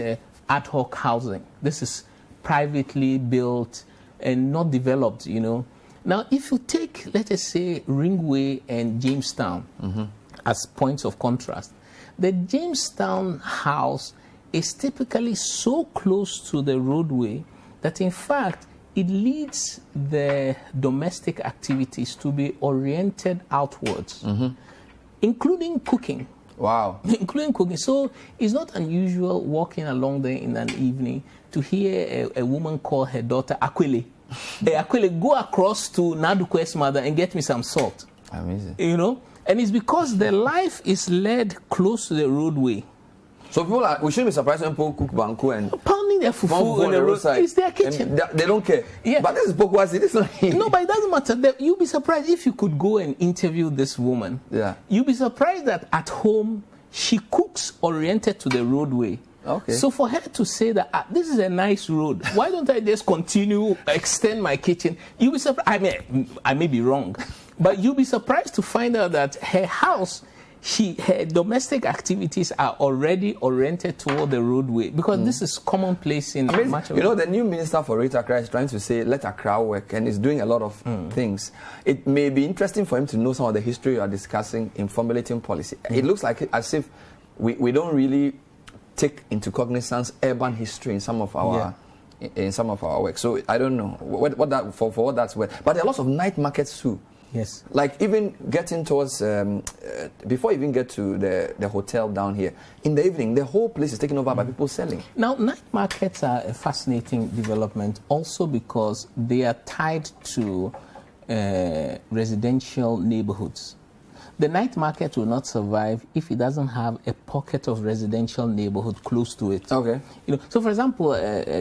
ad hoc housing. This is privately built and not developed, you know. Now, if you take, let us say, Ringway and Jamestown as points of contrast, the Jamestown house is typically so close to the roadway that, in fact, it leads the domestic activities to be oriented outwards, including cooking. Wow. Including cooking. So it's not unusual walking along there in an evening to hear a woman call her daughter Aquile. Hey, Aquile, go across to Nadukwe's mother and get me some salt. Amazing. You know? And it's because the life is led close to the roadway. So we shouldn't be surprised when people cook banku and pounding their fufu on the roadside. It's their kitchen. They don't care. Yeah. But this is Pokwasi. This is not. No, but it doesn't matter. You'll be surprised if you could go and interview this woman. Yeah. You'll be surprised that at home she cooks oriented to the roadway. Okay. So for her to say that this is a nice road, why don't I just extend my kitchen? You'll be surprised. I may be wrong, but you'll be surprised to find out that her house, her domestic activities are already oriented toward the roadway, because this is commonplace in much of You know, the new Minister for Rate Accra is trying to say, let Accra work, and is doing a lot of things. It may be interesting for him to know some of the history you are discussing in formulating policy. It looks like as if we don't really take into cognizance urban history in some of our work. So I don't know what that's worth. But there are lots of night markets too. Yes. Like even getting towards, before you even get to the hotel down here, in the evening, the whole place is taken over by people selling. Now, night markets are a fascinating development also because they are tied to residential neighborhoods. The night market will not survive if it doesn't have a pocket of residential neighborhood close to it. Okay. You know, so for example,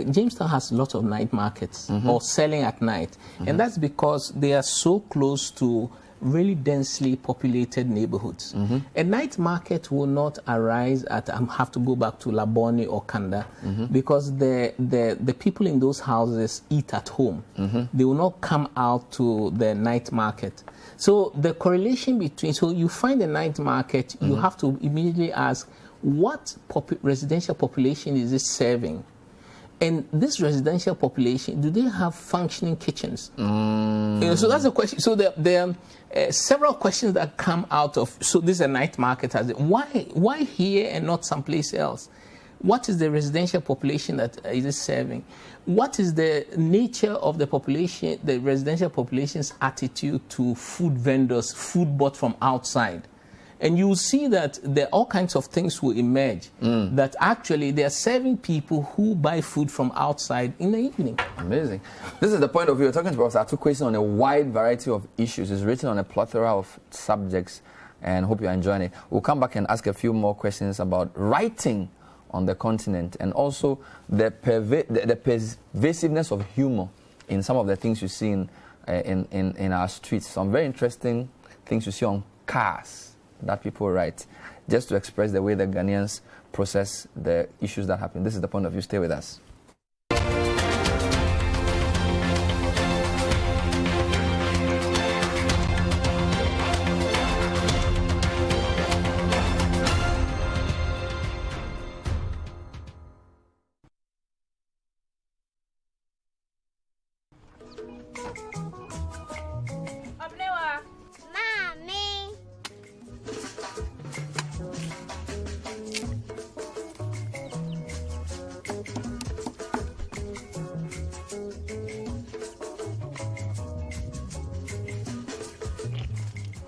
Jamestown has a lot of night markets or selling at night, and that's because they are so close to really densely populated neighborhoods. A night market will not arise at, I have to go back to Labone or Kanda, because the people in those houses eat at home. They will not come out to the night market. So the correlation between, so you find a night market, you have to immediately ask, what residential population is it serving? And this residential population, do they have functioning kitchens? You know, so that's a question. So there are several questions that come out of, so this is a night market. Why here and not someplace else? What is the residential population that is it serving? What is the nature of the population, the residential population's attitude to food vendors, food bought from outside? And you will see that there all kinds of things will emerge, that actually they are serving people who buy food from outside in the evening. Amazing. This is the point of view. We're talking to Prof. Ato Quayson on a wide variety of issues. It's written on a plethora of subjects, and hope you're enjoying it. We'll come back and ask a few more questions about writing on the continent, and also the pervasiveness of humor in some of the things you see in our streets. Some very interesting things you see on cars that people write, just to express the way the Ghanaians process the issues that happen. This is the point of view. Stay with us.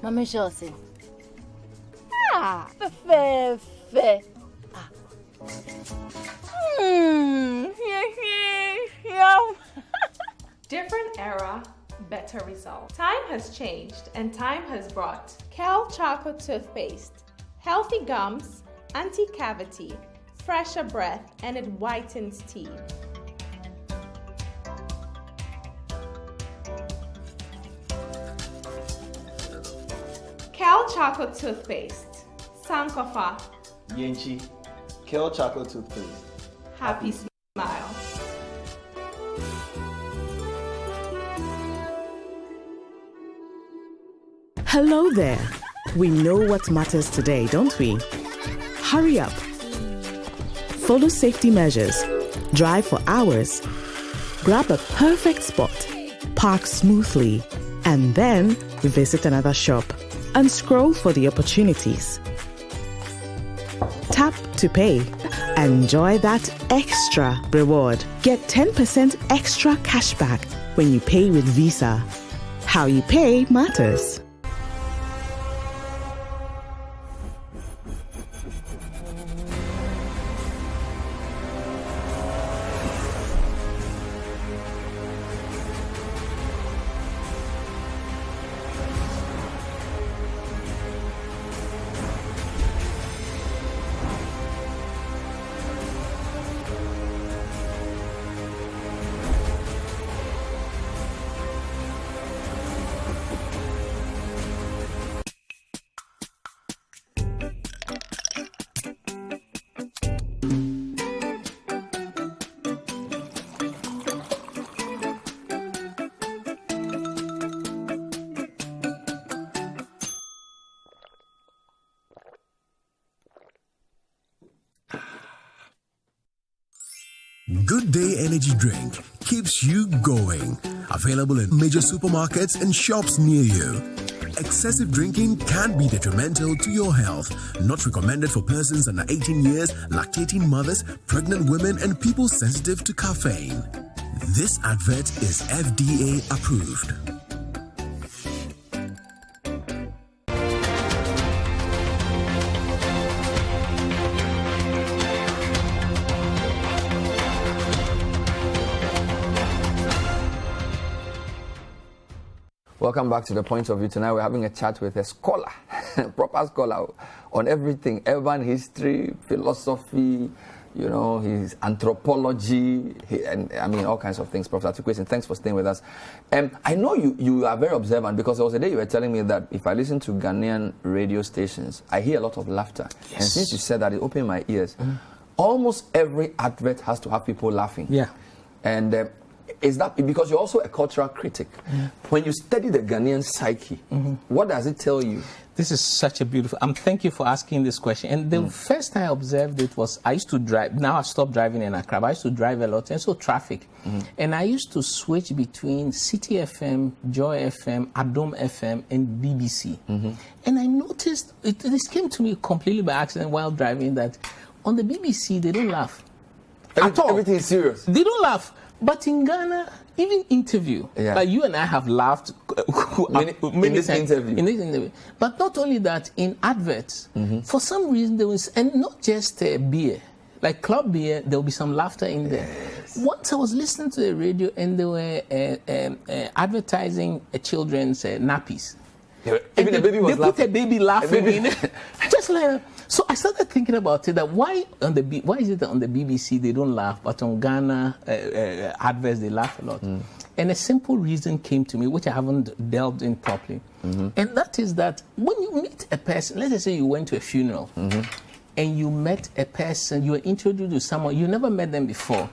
Mama Josie. Fe. Different era, better result. Time has changed and time has brought Kel Choco toothpaste, healthy gums, anti-cavity, fresher breath, and it whitens teeth. Kel Choco toothpaste, Sankofa. Yenchi, Kel Choco toothpaste. Happy smile. Hello there. We know what matters today, don't we? Hurry up. Follow safety measures. Drive for hours. Grab a perfect spot. Park smoothly. And then visit another shop and scroll for the opportunities. Tap to pay. Enjoy that extra reward. Get 10% extra cashback when you pay with Visa. How you pay matters. Good Day Energy Drink keeps you going. Available in major supermarkets and shops near you. Excessive drinking can be detrimental to your health. Not recommended for persons under 18 years, lactating mothers, pregnant women, and people sensitive to caffeine. This advert is FDA approved. Welcome back to The Point of View. Tonight we're having a chat with a scholar, proper scholar on everything, urban history, philosophy, you know, his anthropology, all kinds of things. Prof. Ato Quayson, thanks for staying with us. I know you are very observant, because there was a day you were telling me that if I listen to Ghanaian radio stations, I hear a lot of laughter. Yes. And since you said that, it opened my ears. Almost every advert has to have people laughing. Yeah. And Is that because you're also a cultural critic? When you study the Ghanaian psyche, what does it tell you? This is such a beautiful... thank you for asking this question. And the first time I observed it was, I used to drive. Now I've stopped driving in Accra, but I used to drive a lot, and so traffic. And I used to switch between City FM, Joy FM, Adom FM, and BBC. And I noticed, this came to me completely by accident while driving, that on the BBC, they don't laugh. Everything is serious. They don't laugh. But in Ghana, even interview, like you and I have laughed in this interview. But not only that, in adverts, for some reason there was, and not just beer, like club beer, there will be some laughter in there. Once I was listening to the radio and they were advertising children's nappies. Even the baby was laughing. They put a baby laughing in it. Just like, so I started thinking about it, that why is it that on the BBC they don't laugh, but on Ghana adverts they laugh a lot? And a simple reason came to me, which I haven't delved in properly. And that is that when you meet a person, let's just say you went to a funeral, and you met a person, you were introduced to someone, you never met them before.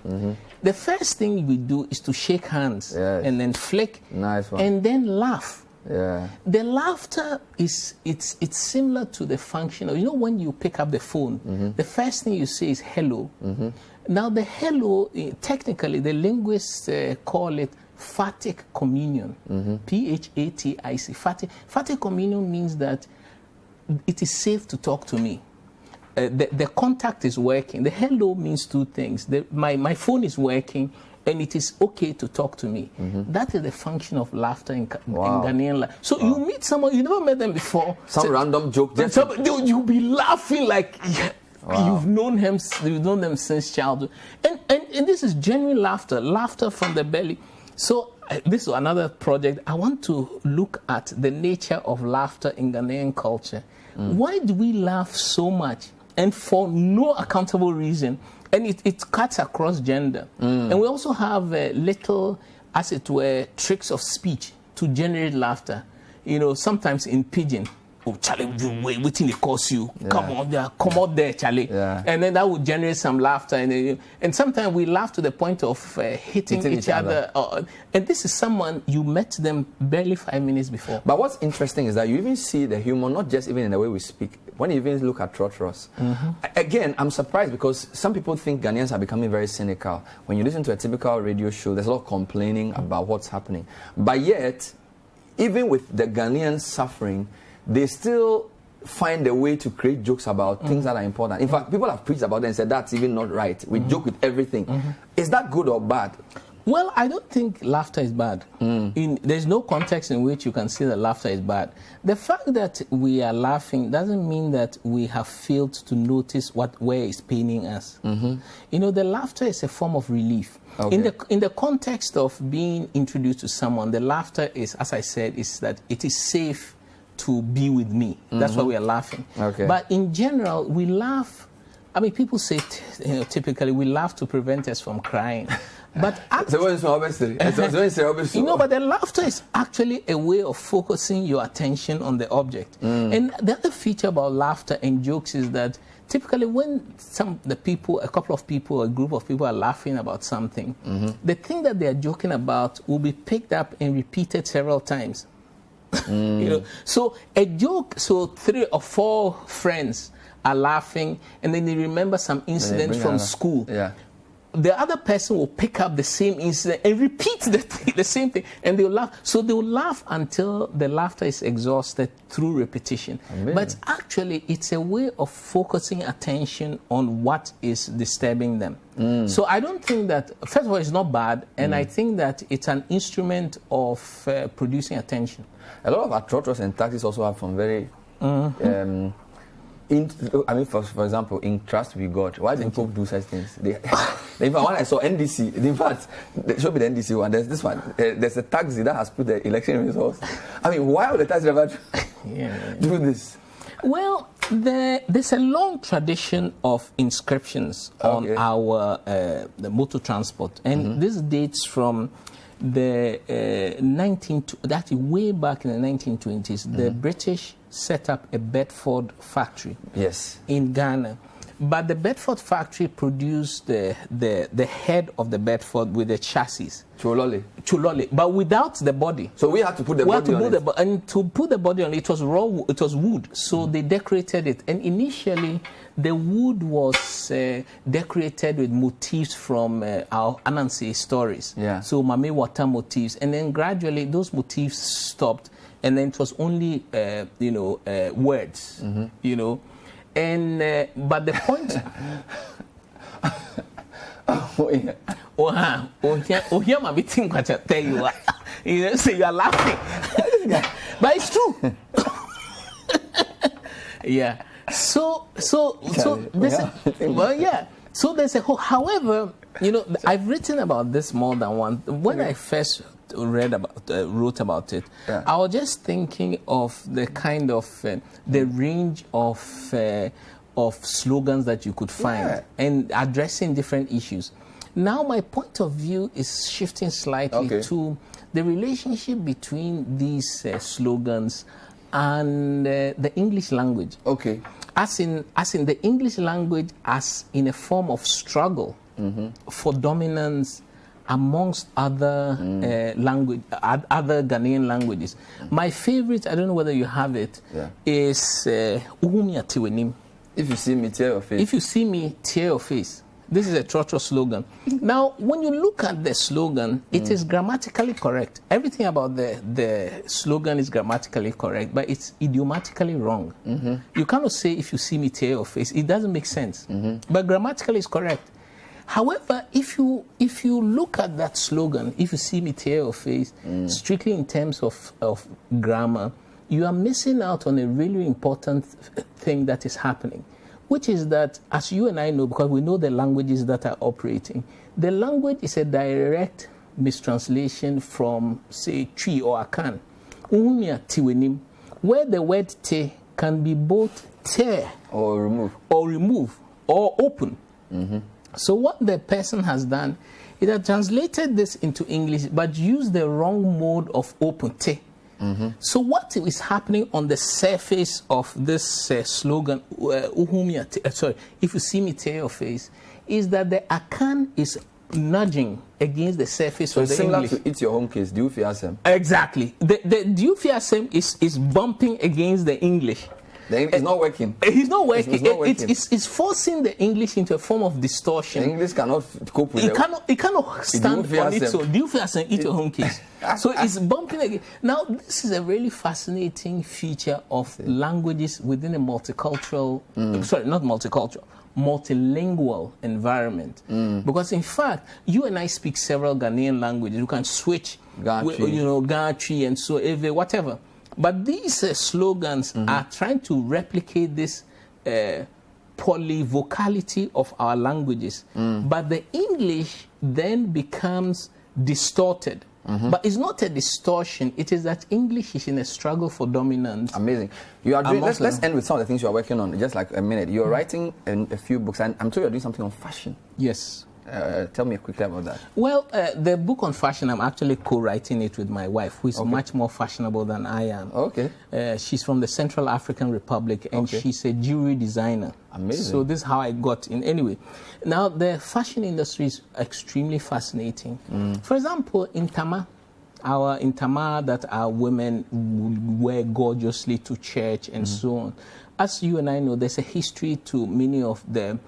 The first thing we do is to shake hands and then flick and then laugh. The laughter is it's similar to the function of, when you pick up the phone, the first thing you say is hello. Now the hello, technically the linguists call it phatic communion. P-H-A-T-I-C. Phatic communion means that it is safe to talk to me. The contact is working. The hello means two things. My phone is working, and it is okay to talk to me. That is the function of laughter in Ghanaian life. So you meet someone, you never met them before. Random joke. You'll be laughing like you've known them since childhood. And this is genuine laughter from the belly. So this is another project. I want to look at the nature of laughter in Ghanaian culture. Why do we laugh so much? And for no accountable reason. And it cuts across gender. And we also have little, as it were, tricks of speech to generate laughter. Sometimes in pidgin. Oh, Charlie, waiting to cause you. Come out there, Charlie. And then that would generate some laughter. And sometimes we laugh to the point of hitting each other. And this is someone, you met them barely 5 minutes before. But what's interesting is that you even see the humor, not just even in the way we speak. When you even look at Trotros, again, I'm surprised because some people think Ghanaians are becoming very cynical. When you listen to a typical radio show, there's a lot of complaining about what's happening. But yet, even with the Ghanaians suffering, they still find a way to create jokes about things that are important. In fact, people have preached about it and said that's even not right. We joke with everything. Is that good or bad? Well, I don't think laughter is bad. There's no context in which you can say that laughter is bad. The fact that we are laughing doesn't mean that we have failed to notice where is paining us. The laughter is a form of relief. In the context of being introduced to someone, the laughter is, as I said, is that it is safe to be with me. That's why we are laughing. But in general, we laugh. I mean, people say, typically we laugh to prevent us from crying. But but the laughter is actually a way of focusing your attention on the object. And the other feature about laughter and jokes is that typically when a couple of people, a group of people are laughing about something, the thing that they are joking about will be picked up and repeated several times. So a joke, so 3 or 4 friends are laughing, and then they remember some incident from school. The other person will pick up the same incident and repeat the same thing, and they'll laugh. So they'll laugh until the laughter is exhausted through repetition. But actually, it's a way of focusing attention on what is disturbing them. So I don't think that, first of all, it's not bad, and I think that it's an instrument of producing attention. A lot of atrocities and tactics also have some very... for example, in Trust with God, why do people do such things? In fact, when I saw NDC, in fact, it should be the NDC one. There's this one. There's a taxi that has put the election results. I mean, why would the taxi driver do this? Well, there's a long tradition of inscriptions on our the motor transport, and this dates from the way back in the 1920s. The British set up a Bedford factory in Ghana. But the Bedford factory produced the head of the Bedford with the chassis. Cholole, but without the body. So we had to put the body on it. And to put the body on it, was raw. It was wood. So they decorated it. And initially, the wood was decorated with motifs from our Anansi stories. Yeah. So Mame Wata motifs. And then gradually, those motifs stopped. And then it was only, words, And, but the point... here my meeting, what I tell you, so you are laughing, but it's true. Yeah. So there's a whole. However, I've written about this more than once. When I first wrote about it, I was just thinking of the kind of the range of slogans that you could find and addressing different issues. Now my point of view is shifting slightly to the relationship between these slogans and the English language. Okay. As in the English language as in a form of struggle for dominance amongst other other Ghanaian languages. My favorite, I don't know whether you have it, is Uhumia Tiwenim. If you see me, tear your face. If you see me, tear your face. This is a Trotro slogan. Now, when you look at the slogan, it is grammatically correct. Everything about the slogan is grammatically correct, but it's idiomatically wrong. You cannot say, if you see me, tear your face. It doesn't make sense. But grammatically it's correct. However, if you look at that slogan, if you see me, tear your face, strictly in terms of grammar, you are missing out on a really important thing that is happening, which is that, as you and I know, because we know the languages that are operating, the language is a direct mistranslation from, say, Twi or Akan. Uhumia Tiwenim, where the word te can be both tear or remove or open. So what the person has done is that translated this into English, but used the wrong mode of open te. So what is happening on the surface of this slogan, if you see me, tear your face, is that the Akan is nudging against the surface of the similar English. To It's Your Home Case, do you fear Sam? Exactly. The do you fear Sam is bumping against the English. It's not working. It's not working. It's not working. It's forcing the English into a form of distortion. The English cannot cope with it. It cannot stand on its own. Do you fear Sam? It's your home case. So it's bumping again. Now, this is a really fascinating feature of languages within a multicultural, multilingual environment. Because, in fact, you and I speak several Ghanaian languages. You can switch, Gatri and so whatever. But these slogans are trying to replicate this polyvocality of our languages. But the English then becomes distorted. But it's not a distortion. It is that English is in a struggle for dominance. Amazing. You are doing, let's end with some of the things you are working on, just like a minute. You're writing a few books, and I'm told you're doing something on fashion. Yes. Tell me quickly about that. Well, the book on fashion, I'm actually co-writing it with my wife, who is much more fashionable than I am. Okay. She's from the Central African Republic, and she's a jewelry designer. Amazing. So this is how I got in. Anyway, now the fashion industry is extremely fascinating. For example, in Tama, that our women wear gorgeously to church and so on. As you and I know, there's a history to many of the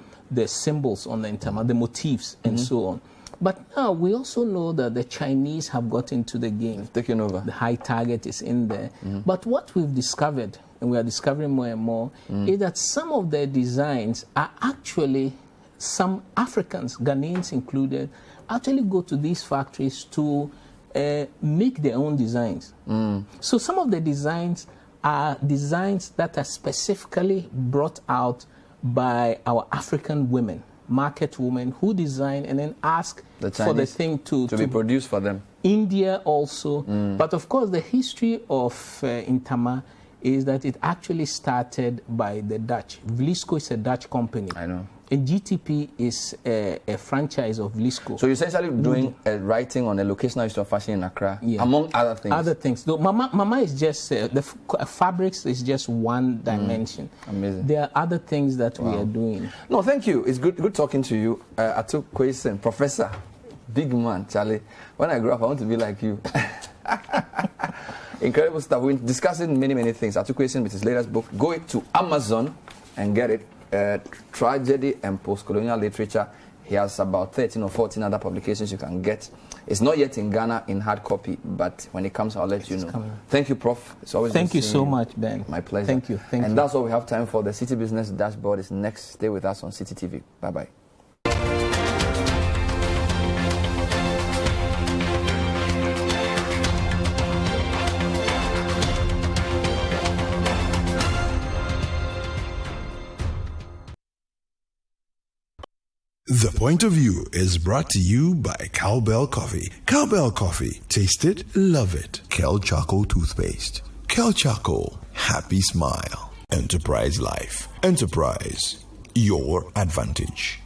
symbols on the Intama, the motifs and so on. But now we also know that the Chinese have got into the game. Taken over. The high target is in there. But what we've discovered, and we are discovering more and more, is that some of their designs are actually, some Africans, Ghanaians included, actually go to these factories to make their own designs. So some of the designs are designs that are specifically brought out by our African women, market women, who design and then ask for the thing to be produced for them. India also. But of course, the history of Intama is that it actually started by the Dutch. Vlisco is a Dutch company. I know. And GTP is a franchise of Lisco. So you're essentially doing writing on a locational history of fashion in Accra, among other things. Other things. No, Mama is just, fabrics is just one dimension. Amazing. There are other things that we are doing. No, thank you. It's good talking to you. Ato Quayson, Professor, big man, Charlie. When I grow up, I want to be like you. Incredible stuff. We're discussing many things. Ato Quayson with his latest book. Go to Amazon and get it. Tragedy and Post-Colonial Literature. He has about 13 or 14 other publications you can get. It's not yet in Ghana in hard copy, but when it comes, I'll let you know. Coming. Thank you, Prof. It's always Thank you so much, Ben. My pleasure. Thank you. And that's all we have time for. The City Business Dashboard is next. Stay with us on City TV. Bye-bye. The Point of View is brought to you by Cowbell Coffee. Cowbell Coffee. Taste it, love it. Kel Charcoal Toothpaste. Kel Charcoal. Happy smile. Enterprise Life. Enterprise. Your advantage.